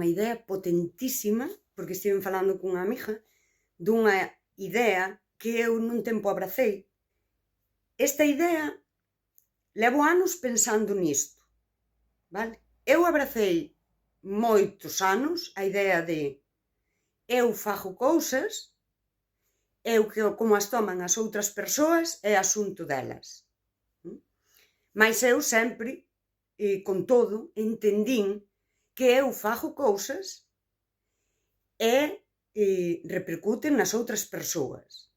unha idea potentísima, porque estiven falando cunha amiga, dunha idea que eu nun tempo abracei. Esta idea, levo anos pensando nisto, vale? Eu abracei moitos anos a idea de eu fago cousas, eu que como as toman as outras persoas é asunto delas. Mais eu sempre, con todo, entendín que eu fago cousas e repercuten nas outras persoas.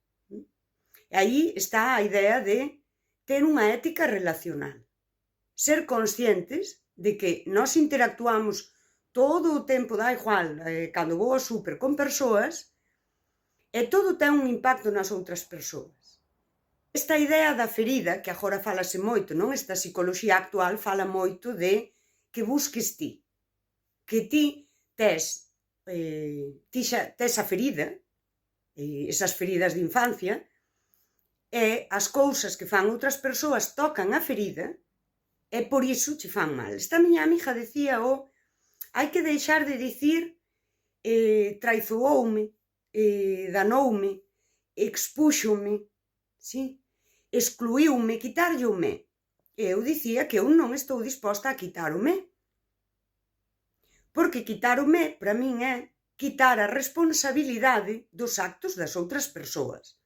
E aí está a idea de ter unha ética relacional. Ser conscientes de que nós interactuamos todo o tempo, dá igual, cando vou ao súper con persoas, e todo ten un impacto nas outras persoas. Esta idea da ferida, que agora falase moito, non? Esta psicoloxía actual fala moito de que busques ti. Que ti tes a ferida, esas feridas de infancia, e as cousas que fan outras persoas tocan a ferida e por iso che fan mal. Esta miña amiga decía hai que deixar de dicir traizooume, danoume, expúxome, sí? Excluíume, quitarlle o me. Eu dicía que eu non estou disposta a quitar o me. Porque quitar o me, para min, é quitar a responsabilidade dos actos das outras persoas.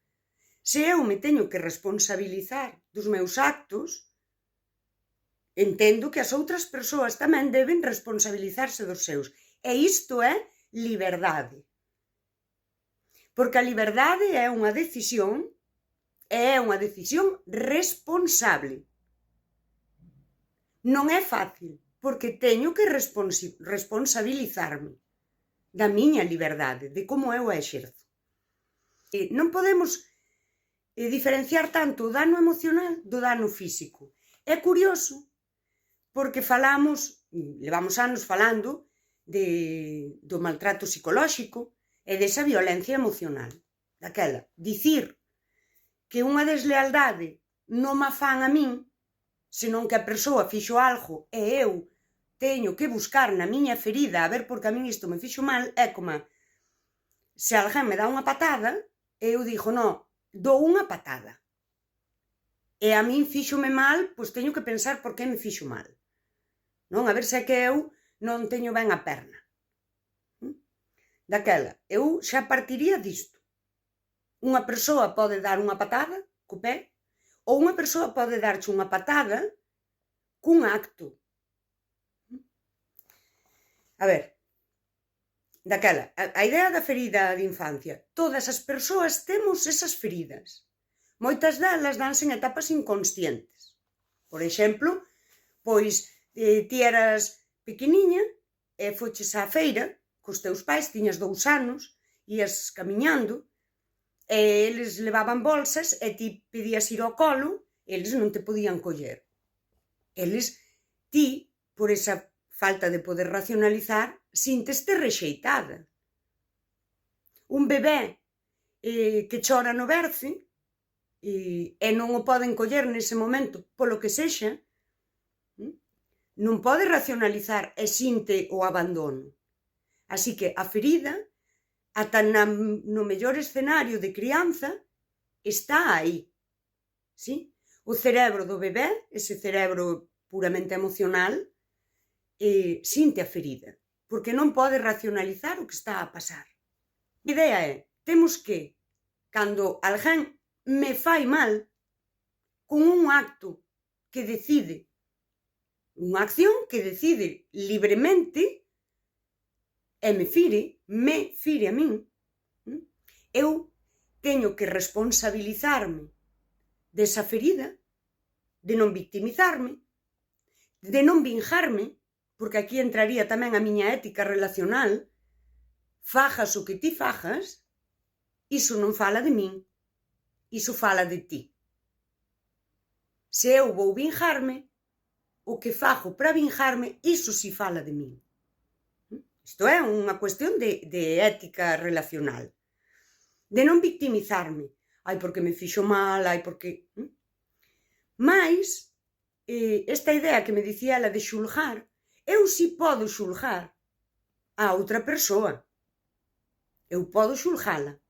Se eu me teño que responsabilizar dos meus actos, entendo que as outras persoas tamén deben responsabilizarse dos seus. E isto é liberdade. Porque a liberdade é unha decisión responsable. Non é fácil, porque teño que responsabilizarme da miña liberdade, de como eu a exerzo. E non podemos diferenciar tanto o dano emocional do dano físico. É curioso, porque levamos anos falando do maltrato psicolóxico e desa violencia emocional. Daquela, dicir que unha deslealdade non ma fan a min, senón que a persoa fixo algo e eu teño que buscar na miña ferida a ver porque a min isto me fixo mal, é como se alguén me dá unha patada e eu digo, non, dou unha patada. E a min fíxome mal, pois teño que pensar por que me fixo mal. Non? A ver se é que eu non teño ben a perna. Daquela, eu xa partiría disto. Unha persoa pode dar unha patada co pé, ou unha persoa pode darche unha patada cun acto. A ver, daquela, a idea da ferida de infancia, todas as persoas temos esas feridas. Moitas delas danse en etapas inconscientes. Por exemplo, pois ti eras pequeniña e foches á feira cos teus pais, tiñas 2 anos, ías camiñando, e eles levaban bolsas e ti pedías ir ao colo, eles non te podían coller. Ti, por esa falta de poder racionalizar, sínteste rexeitada. Un bebé que chora no berce e non o poden coller nese momento, polo que sexa, non pode racionalizar e sinte o abandono. Así que a ferida, ata no mellor escenario de crianza, está aí. Sí? O cerebro do bebé, ese cerebro puramente emocional, sinte a ferida, porque non pode racionalizar o que está a pasar. A idea é, temos que, cando alguén me fai mal, con un acto que decide, unha acción que decide libremente, e me fire a min, eu teño que responsabilizarme desa ferida, de non victimizarme, de non vinjarme, porque aquí entraría tamén a miña ética relacional, fajas o que ti fajas, iso non fala de min, iso fala de ti. Se eu vou vinjarme, o que fago para vinjarme, iso si fala de min. Isto é unha cuestión de ética relacional. De non victimizarme. Ai, porque me fixo mal, ai, porque... Mais, esta idea que me dicía ela de xulgar, eu si podo xulgar, a outra persoa. Eu podo xulgala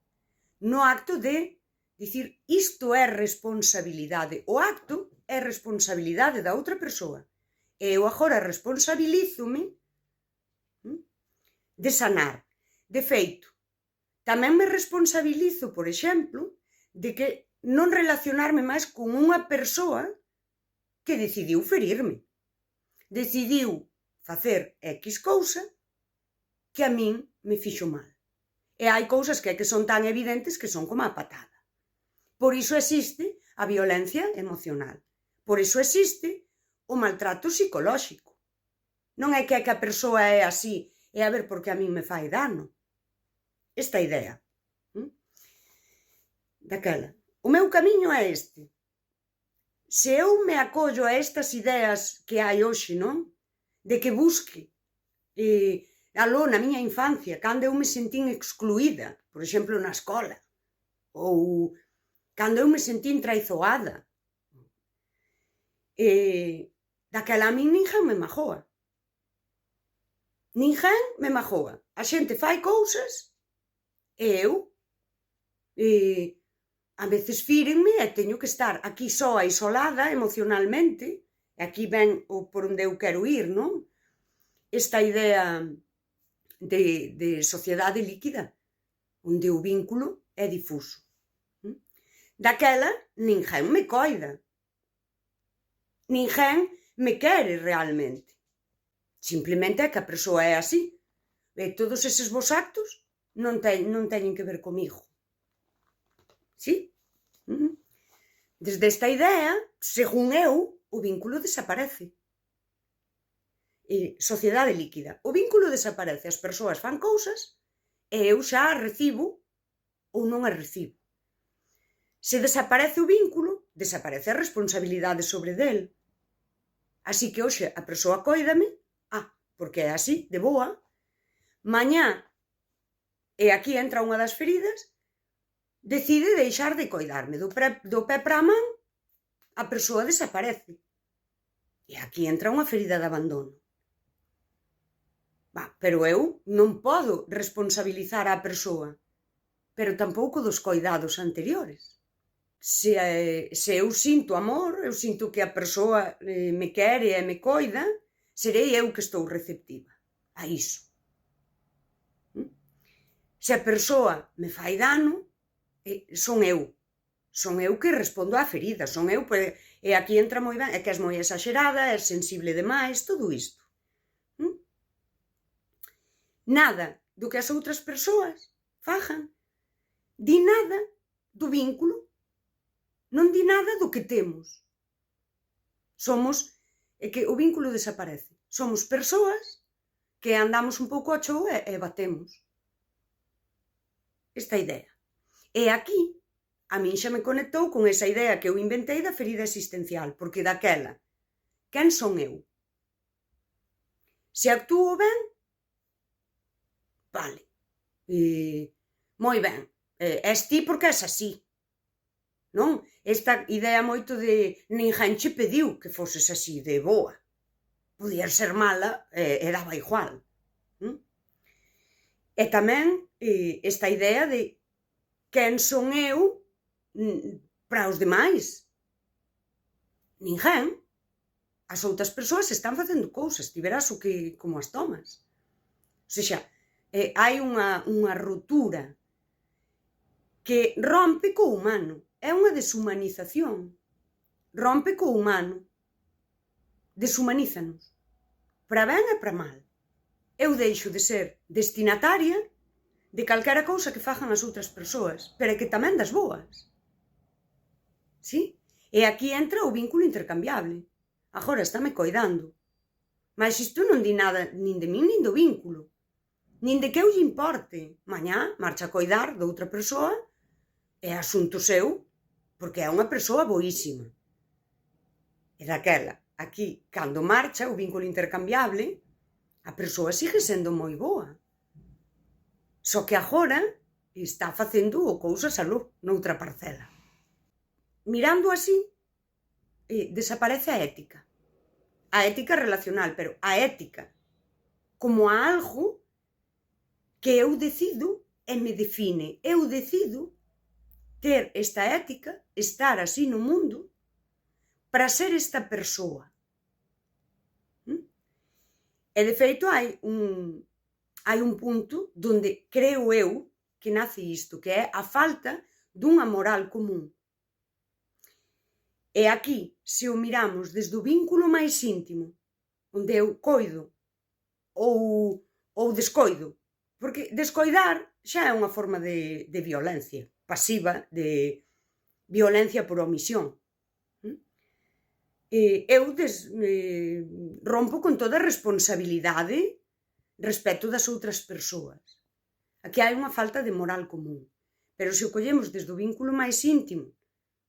no acto de dicir isto é responsabilidade. O acto é responsabilidade da outra persoa. E eu agora responsabilízome de sanar. De feito, tamén me responsabilizo, por exemplo, de que non relacionarme máis con unha persoa que decidiu ferirme. Decidiu facer X cousa que a min me fixo mal. E hai cousas que son tan evidentes que son como a patada. Por iso existe a violencia emocional. Por iso existe o maltrato psicolóxico. Non é que a persoa é así, é a ver porque a min me fai dano. Esta idea. Daquela. O meu camiño é este. Se eu me acollo a estas ideas que hai hoxe, non? De que busque aló na miña infancia, cando eu me sentín excluída, por exemplo, na escola, ou cando eu me sentín traizoada, daquela a min ninguén me magoa. Ninguén me magoa. A xente fai cousas e eu a veces fírenme e teño que estar aquí soa, isolada emocionalmente, e aquí ven o por onde eu quero ir, non? Esta idea de sociedade líquida, onde o vínculo é difuso. Daquela, ninguén me coida. Ninguén me quere realmente. Simplemente é que a persoa é así. E todos eses vos actos non teñen que ver comigo. Sí? Desde esta idea, según eu, o vínculo desaparece. Sociedade líquida. O vínculo desaparece, as persoas fan cousas e eu xa as recibo ou non as recibo. Se desaparece o vínculo, desaparece a responsabilidade sobre del. Así que hoxe a persoa coídame, porque é así, de boa. Mañá, e aquí entra unha das feridas, decide deixar de coidarme. Do pé para a man, a persoa desaparece. E aquí entra unha ferida de abandono. Pero eu non podo responsabilizar a persoa, pero tampouco dos coidados anteriores. Se eu sinto amor, eu sinto que a persoa me quere e me coida, serei eu que estou receptiva a iso. Se a persoa me fai dano, son eu que respondo á ferida, son eu, e aquí entra moi ben, é que és moi exagerada, és sensible demais, todo isto. Nada do que as outras persoas fajan, di nada do vínculo, non di nada do que temos. É que o vínculo desaparece. Somos persoas que andamos un pouco ao chou e batemos. Esta idea. E aquí, a min xa me conectou con esa idea que eu inventei da ferida existencial, porque daquela, quen son eu? Se actúo ben, vale, moi ben, és ti porque és así, non? Esta idea moito de ninguén che pediu que foses así, de boa. Podías ser mala e daba igual. E tamén esta idea de quen son eu para os demais. Ninguén. As outras persoas están facendo cousas, ti verás como as tomas. O sexa, hai unha ruptura que rompe co humano. É unha deshumanización. Rompe co humano. Deshumanízanos. Para ben e para mal. Eu deixo de ser destinataria de calquera cousa que fajan as outras persoas, pero que tamén das boas. Sí? E aquí entra o vínculo intercambiable. Agora estáme coidando. Mas isto non di nada nin de min nin do vínculo. Nin de que eu lle importe. Mañá marcha a coidar de outra persoa é asunto seu, porque é unha persoa boísima. E daquela, aquí, cando marcha o vínculo intercambiable, a persoa sigue sendo moi boa. Só que agora está facendo cousas aló, noutra parcela. Mirando así, desaparece a ética. A ética relacional, pero a ética como a algo que eu decido e me define. Eu decido ter esta ética, estar así no mundo, para ser esta persoa. E, de feito, hai un punto donde creo eu que nace isto, que é a falta dunha moral común. E aquí, se o miramos desde o vínculo máis íntimo, onde eu coido ou descoido, porque descoidar xa é unha forma de violencia pasiva, de violencia por omisión. Eu rompo con toda responsabilidade respecto das outras persoas. Aquí hai unha falta de moral común. Pero se o collemos desde o vínculo máis íntimo,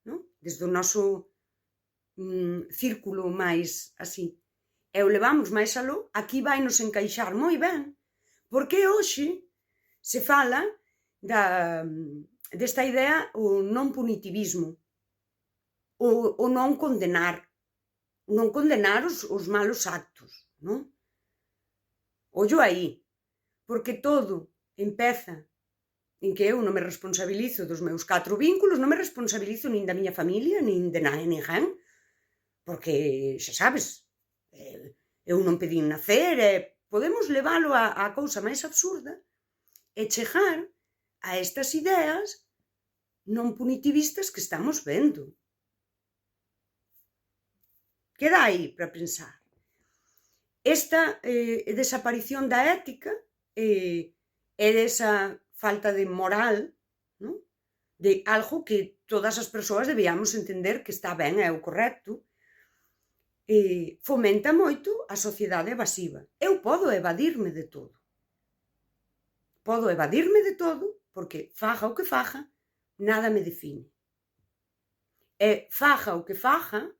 non? Desde o noso círculo máis así, e o levamos máis aló, aquí vai nos encaixar moi ben, porque hoxe se fala desta idea, o non punitivismo, o non condenar os malos actos, non? Ollo aí, porque todo empeza en que eu non me responsabilizo dos meus 4 vínculos, non me responsabilizo nin da miña familia, nin de ninguén, porque, xa sabes, eu non pedín nacer, podemos leválo á cousa máis absurda e chegar a estas ideas non punitivistas que estamos vendo. Queda aí para pensar. Esta desaparición da ética e desa falta de moral, non? De algo que todas as persoas debíamos entender que está ben, é o correcto, fomenta moito a sociedade evasiva. Eu podo evadirme de todo. Podo evadirme de todo porque faja o que faja, nada me define. E faja o que faja,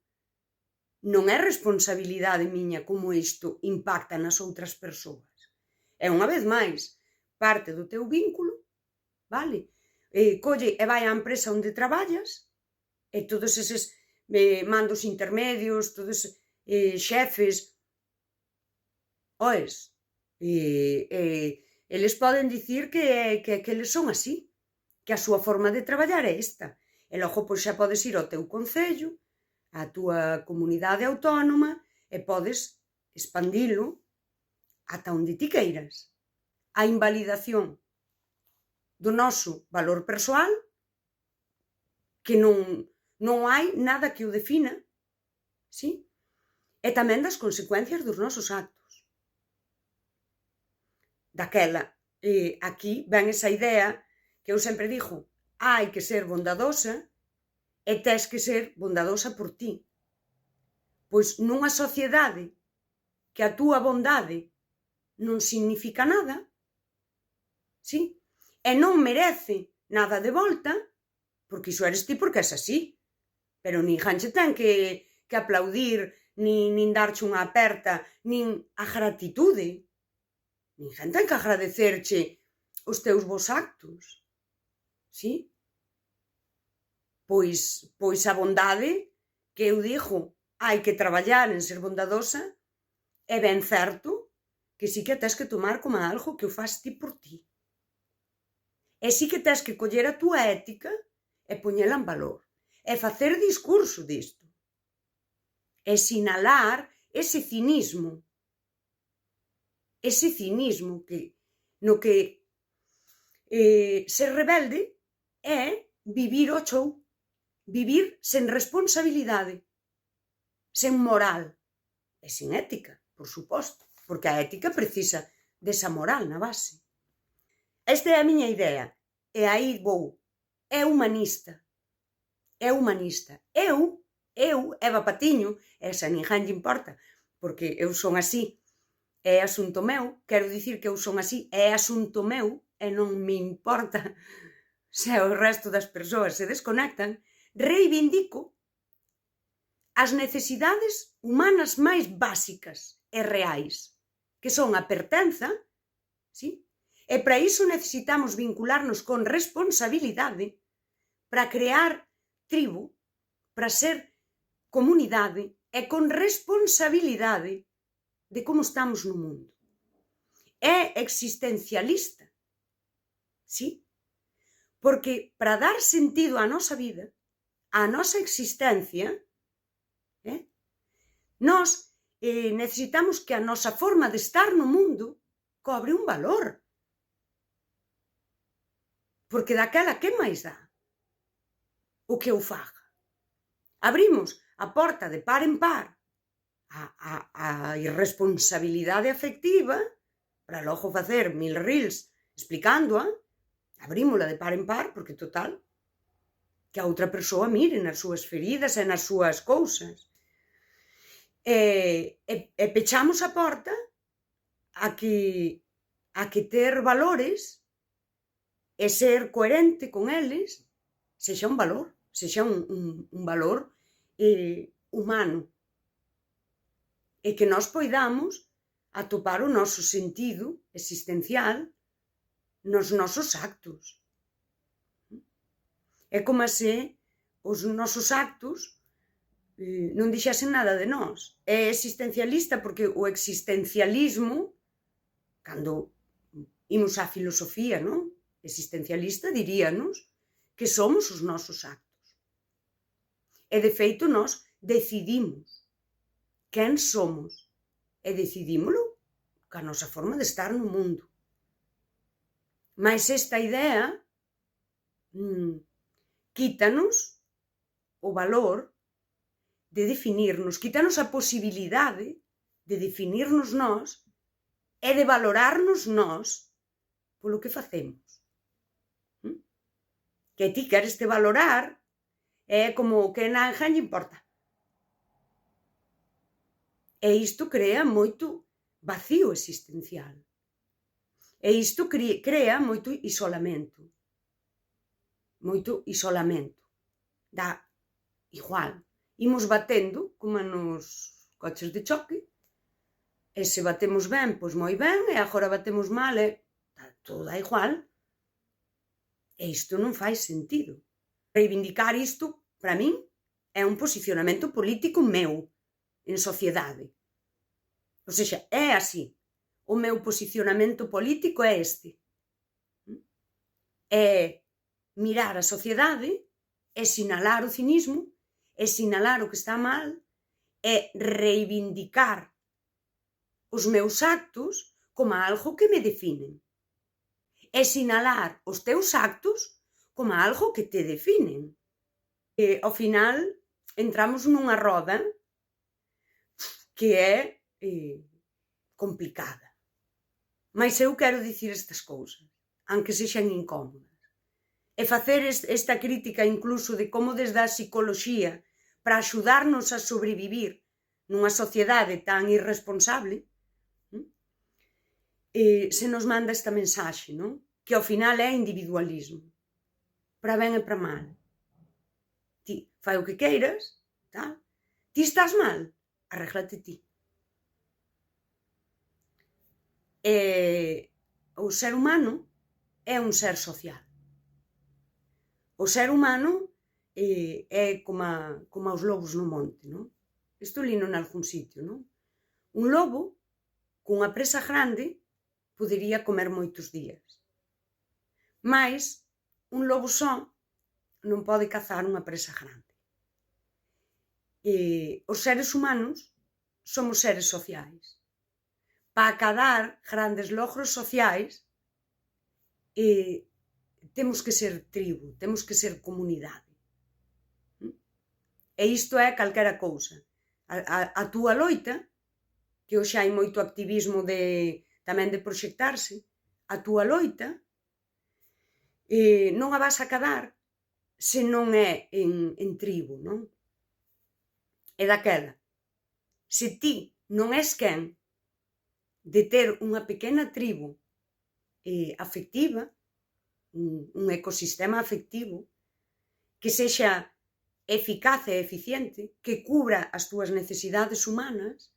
non é responsabilidade miña como isto impacta nas outras persoas. E unha vez máis, parte do teu vínculo, vale? Colle e vai á empresa onde traballas e todos eses mandos intermedios, todos xefes, oes, eles poden dicir que eles son así, que a súa forma de traballar é esta. E logo pois xa podes ir ao teu concello, á túa comunidade autónoma e podes expandilo ata onde ti queiras. A invalidación do noso valor persoal, que non hai nada que o defina, sí? E tamén das consecuencias dos nosos actos. Daquela, aquí ven esa idea que eu sempre digo, hai que ser bondadosa e tes que ser bondadosa por ti. Pois nunha sociedade que a túa bondade non significa nada, sí? E non merece nada de volta, porque iso eres ti porque és así. Pero ninguén che ten que aplaudir, nin darche unha aperta, nin a gratitude. Ninguén ten que agradecerche os teus bons actos, sí? Pois a bondade, que eu digo, hai que traballar en ser bondadosa, é ben certo que sí que tes que tomar como algo que o faz ti por ti. E sí que tes que coller a túa ética e poñela en valor. E facer discurso disto. E sinalar ese cinismo. Ese cinismo no que ser rebelde é vivir o chou. Vivir sen responsabilidade. Sen moral. E sen ética, por suposto. Porque a ética precisa desa moral na base. Esta é a miña idea. E aí vou. É humanista. É humanista. Eu, Eva Patiño, esa ninguén lle importa, porque eu son así, é asunto meu, quero dicir que eu son así, é asunto meu, e non me importa se o resto das persoas se desconectan, reivindico as necesidades humanas máis básicas e reais, que son a pertenza, sí? E para iso necesitamos vincularnos con responsabilidade para crear tribu, para ser comunidade e con responsabilidade de como estamos no mundo. É existencialista sí? Porque para dar sentido á nosa vida, á nosa existencia, nós necesitamos que a nosa forma de estar no mundo cobre un valor. Porque daquela que máis dá o que eu faga? Abrimos a porta de par en par a irresponsabilidade afectiva para logo facer 1000 reels explicándoa, abrímola de par en par, porque total, que a outra persoa mire nas súas feridas e nas súas cousas. E pechamos a porta a que ter valores e ser coherente con eles sexa un valor, sexa un valor humano. E que nós poidamos atopar o noso sentido existencial nos nosos actos. É como se os nosos actos non dixesen nada de nós. É existencialista porque o existencialismo, cando imos á filosofía, non? Existencialista diríanos que somos os nosos actos. E de feito nós decidimos quen somos e decidímolo ca nosa forma de estar no mundo. Mais esta idea quítanos o valor de definirnos, quítanos a posibilidade de definirnos nós e de valorarnos nós polo que facemos. Que ti queres te valorar é como que ninguén lle importa. E isto crea moito vacío existencial. E isto crea moito isolamento. Moito isolamento. Dá igual. Imos batendo como nos coches de choque, e se batemos ben, pois moi ben, e agora batemos mal, e todo dá igual. E isto non fai sentido. Reivindicar isto, para min, é un posicionamento político meu en sociedade. Ou seja, é así. O meu posicionamento político é este. É mirar a sociedade e sinalar o cinismo, e sinalar o que está mal, e reivindicar os meus actos como algo que me definen. E sinalar os teus actos como algo que te definen. E, ao final, entramos nunha roda que é complicada. Mas eu quero dicir estas cousas, aunque sexan incómodas. E facer esta crítica incluso de como desde a psicoloxía para axudarnos a sobrevivir nunha sociedade tan irresponsable, se nos manda esta mensaxe, non? Que ao final é individualismo, para ben e para mal. Ti fai o que queiras, tal? Ti estás mal, arréglate ti. O ser humano é un ser social. O ser humano é como os lobos no monte, non? Isto lino nalgún sitio, non? Un lobo cunha presa grande podería comer moitos días. Mais un lobo só non pode cazar unha presa grande. Os seres humanos somos seres sociais. Para acadar grandes logros sociais temos que ser tribo, temos que ser comunidade. E isto é calquera cousa. A túa loita, que hoxe hai moito activismo tamén de proxectarse, a túa loita non a vas a acadar se non é en tribo, non? E daquela, se ti non és quen de ter unha pequena tribo afectiva, un ecosistema afectivo, que sexa eficaz e eficiente, que cubra as túas necesidades humanas,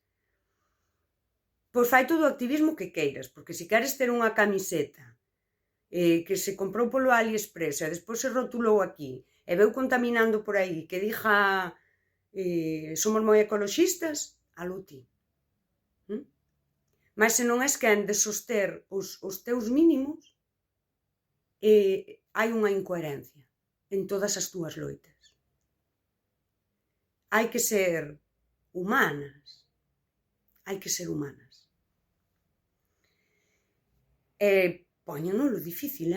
pois fai todo o activismo que queiras, porque se queres ter unha camiseta que se comprou polo AliExpress e despois se rotulou aquí e veu contaminando por aí, que diga somos moi ecoloxistas, aló ti. Mas se non és quen de soster os teus mínimos, hai unha incoherencia en todas as túas loitas. Hai que ser humanas. Hai que ser humanas. Póñenolo difícil,